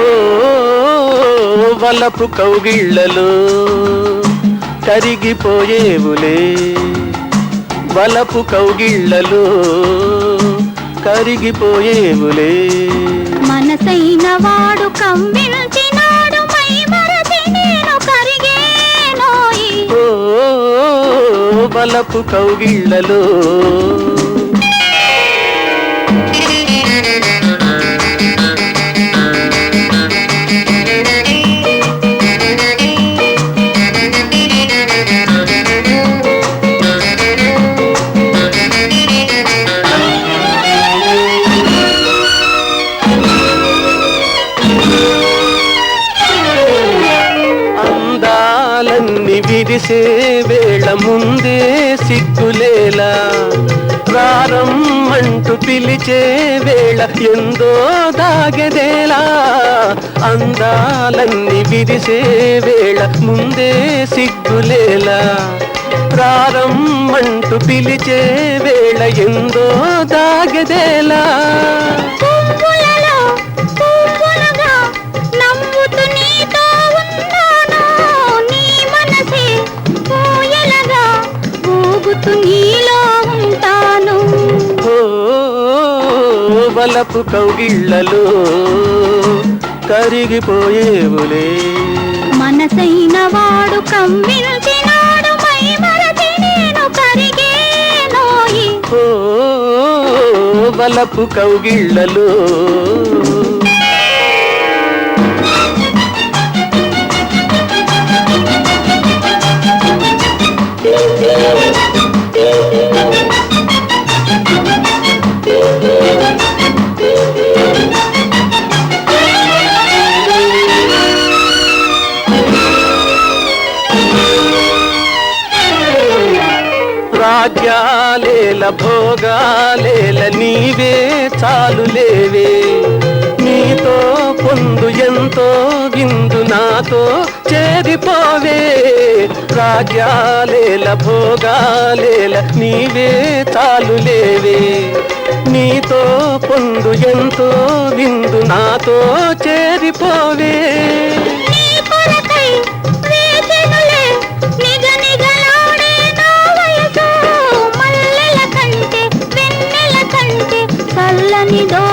ఓ వలపు కౌగిళ్ళలో కరిగిపోయేవులే, వలపు కౌగిళ్ళలో కరిగిపోయేవులే. మనసైన వాడు కమ్మిల్చినాడు మై మరచి నేను కరిగేనోయి. ఓ వలపు కౌగిళ్ళలో అందాలన్నీ విరిసే వేళ ముందే సిగ్గులేలా, ప్రారంభంటూ పిలిచే వేళ ఎందో దాగెదేలా. అందాలన్నీ విరిసే వేళ ముందే సిగ్గులేలా, ప్రారంభంటూ పిలిచే వేళ ఎందో దాగెదేలా. పువ్వులలో పువ్వులుగా నవ్వుతూ నీతో ఉన్నాను, నీ మనసే పూయలగా ఊగుతూ నీలో ఉంటాను. ఓ వలపు కౌగిళ్ళలో కరిగిపోయేవులే. మనసైన వాడు కమ్మిల్చినాడు మై మరచి నేను కరిగేనోయి. ఓ వలపు కౌగిళ్ళలో రాజ్యాలేల భోగాలేల నీవే చాలులేవే, నీతో పొందు ఎంతో విందు నాతో చేరిపోవే. రాజ్యాలేల భోగాలేల నీవే చాలులేవే, నీతో పొందు ఎంతో విందు నాతో చేరిపోవే. నీ కొరకై వేచెనులే నిగ నిగలాడే నా వయసు, మల్లెల కంటే వెన్నెల కంటే చల్లనిదో